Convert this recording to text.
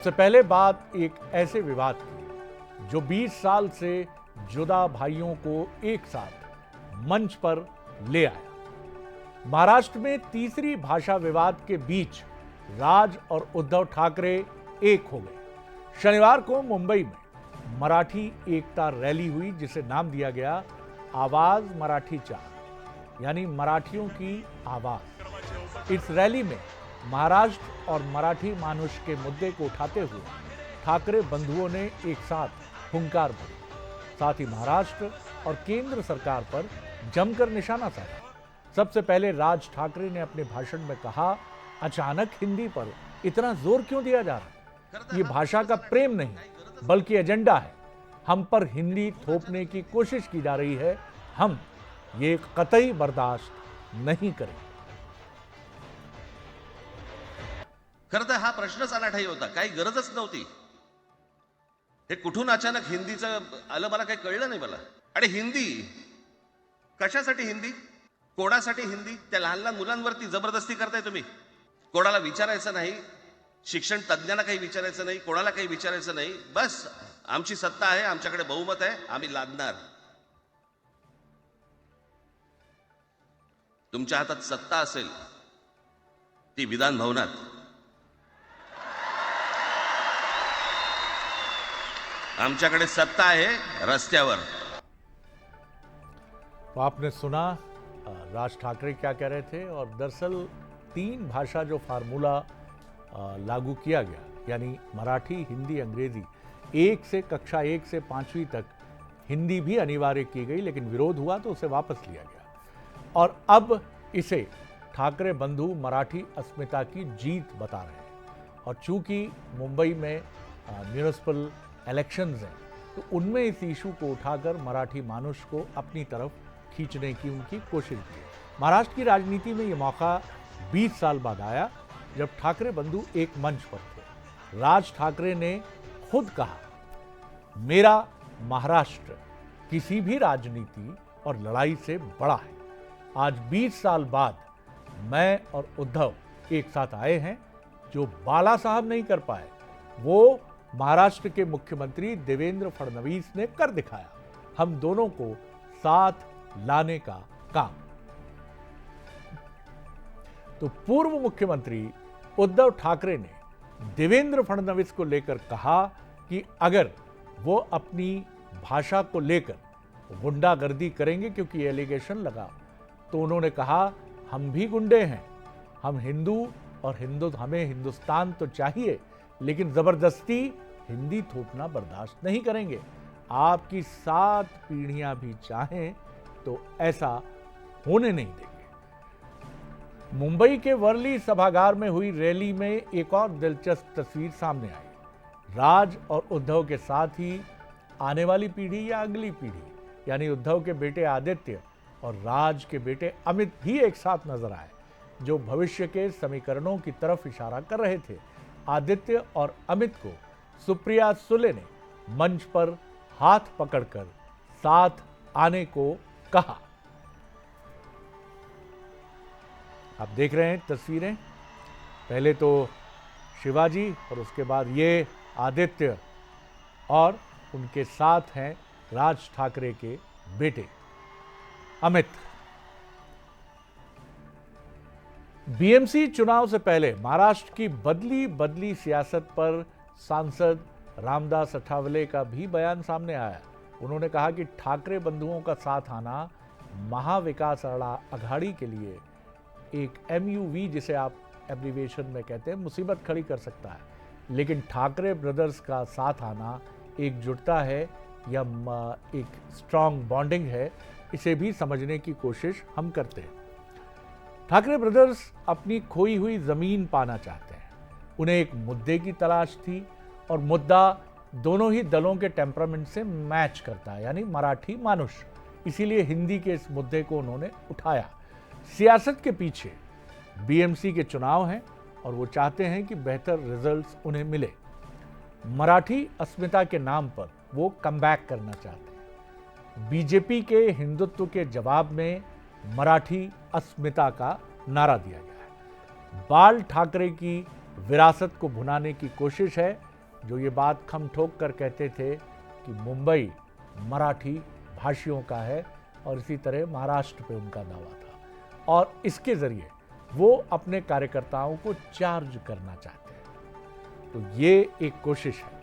सबसे पहले बात एक ऐसे विवाद की जो 20 साल से जुदा भाइयों को एक साथ मंच पर ले आया। महाराष्ट्र में तीसरी भाषा विवाद के बीच राज और उद्धव ठाकरे एक हो गए। शनिवार को मुंबई में मराठी एकता रैली हुई जिसे नाम दिया गया आवाज मराठी चार, यानी मराठियों की आवाज। इस रैली में महाराष्ट्र और मराठी मानुष के मुद्दे को उठाते हुए ठाकरे बंधुओं ने एक साथ हुंकार भरी। साथ ही महाराष्ट्र और केंद्र सरकार पर जमकर निशाना साधा। सबसे पहले राज ठाकरे ने अपने भाषण में कहा, अचानक हिंदी पर इतना जोर क्यों दिया जा रहा है? ये भाषा का प्रेम नहीं बल्कि एजेंडा है। हम पर हिंदी थोपने की कोशिश की जा रही है। हम ये कतई बर्दाश्त नहीं करेंगे। खरं तर हा प्रश्नच अनाठाई होता, काही गरजच नव्हती। हे कुठून अचानक हिंदीचं आलं मला काही कळलं नाही मला। आणि हिंदी कशासाठी हिंदी, कोणासाठी हिंदी? त्या लहान लहान मुलांवरती जबरदस्ती करताय तुम्ही। कोणाला विचारायचं नाही, शिक्षण तज्ञांना काही विचारायचं नाही, कोणाला काही विचारायचं नाही। बस आमची सत्ता आहे, आमच्याकडे बहुमत आहे, आम्ही लादणार। तुमच्या हातात सत्ता असेल ती विधान भवनात, आमच्याकडे सत्ता आहे रस्त्यावर। तो आपने सुना राज ठाकरे क्या कह रहे थे। और दरअसल तीन भाषा जो फार्मूला लागू किया गया, यानी मराठी, हिंदी, अंग्रेजी, कक्षा 1 से 5वीं तक हिंदी भी अनिवार्य की गई, लेकिन विरोध हुआ तो उसे वापस लिया गया। और अब इसे ठाकरे बंधु मराठी अस्मिता की जीत बता रहे हैं। और चूंकि मुंबई में म्यूनिसिपल इलेक्शंस हैं तो उनमें इस इशू को उठाकर मराठी मानुष को अपनी तरफ खींचने की उनकी कोशिश की। महाराष्ट्र की राजनीति में ये मौका 20 साल बाद आया जब ठाकरे बंधु एक मंच पर थे। राज ठाकरे ने खुद कहा, मेरा महाराष्ट्र किसी भी राजनीति और लड़ाई से बड़ा है। आज 20 साल बाद मैं और उद्धव एक साथ आए हैं। जो बाला साहब नहीं कर पाए वो महाराष्ट्र के मुख्यमंत्री देवेंद्र फडणवीस ने कर दिखाया। हम दोनों को साथ लाने का काम। तो पूर्व मुख्यमंत्री उद्धव ठाकरे ने देवेंद्र फडणवीस को लेकर कहा कि अगर वो अपनी भाषा को लेकर गुंडागर्दी करेंगे, क्योंकि एलिगेशन लगा, तो उन्होंने कहा हम भी गुंडे हैं, हम हिंदू और हमें हिंदुस्तान तो चाहिए, लेकिन जबरदस्ती हिंदी थोपना बर्दाश्त नहीं करेंगे। आपकी 7 पीढ़ियां भी चाहें तो ऐसा होने नहीं देंगे। मुंबई के वर्ली सभागार में हुई रैली में एक और दिलचस्प तस्वीर सामने आई। राज और उद्धव के साथ ही आने वाली पीढ़ी या अगली पीढ़ी, यानी उद्धव के बेटे आदित्य और राज के बेटे अमित भी एक साथ नजर आए, जो भविष्य के समीकरणों की तरफ इशारा कर रहे थे। आदित्य और अमित को सुप्रिया सुले ने मंच पर हाथ पकड़कर साथ आने को कहा। आप देख रहे हैं तस्वीरें, पहले तो शिवाजी और उसके बाद ये आदित्य और उनके साथ हैं राज ठाकरे के बेटे अमित। बीएमसी चुनाव से पहले महाराष्ट्र की बदली सियासत पर सांसद रामदास अठावले का भी बयान सामने आया। उन्होंने कहा कि ठाकरे बंधुओं का साथ आना महाविकास अघाड़ी के लिए एक MUV, जिसे आप एब्रिविएशन में कहते हैं, मुसीबत खड़ी कर सकता है। लेकिन ठाकरे ब्रदर्स का साथ आना एकजुटता है या एक स्ट्रांग बॉन्डिंग है, इसे भी समझने की कोशिश हम करते हैं। ठाकरे ब्रदर्स अपनी खोई हुई जमीन पाना चाहते हैं। उन्हें एक मुद्दे की तलाश थी और मुद्दा दोनों ही दलों के टेम्परामेंट से मैच करता है, यानी मराठी मानुष। इसीलिए हिंदी के इस मुद्दे को उन्होंने उठाया। सियासत के पीछे बीएमसी के चुनाव हैं और वो चाहते हैं कि बेहतर रिजल्ट्स उन्हें मिले। मराठी अस्मिता के नाम पर वो कमबैक करना चाहते हैं। बीजेपी के हिंदुत्व के जवाब में मराठी अस्मिता का नारा दिया गया है। बाल ठाकरे की विरासत को भुनाने की कोशिश है जो ये बात खम ठोक कर कहते थे कि मुंबई मराठी भाषियों का है और इसी तरह महाराष्ट्र पे उनका दावा था और इसके जरिए वो अपने कार्यकर्ताओं को चार्ज करना चाहते हैं। तो ये एक कोशिश है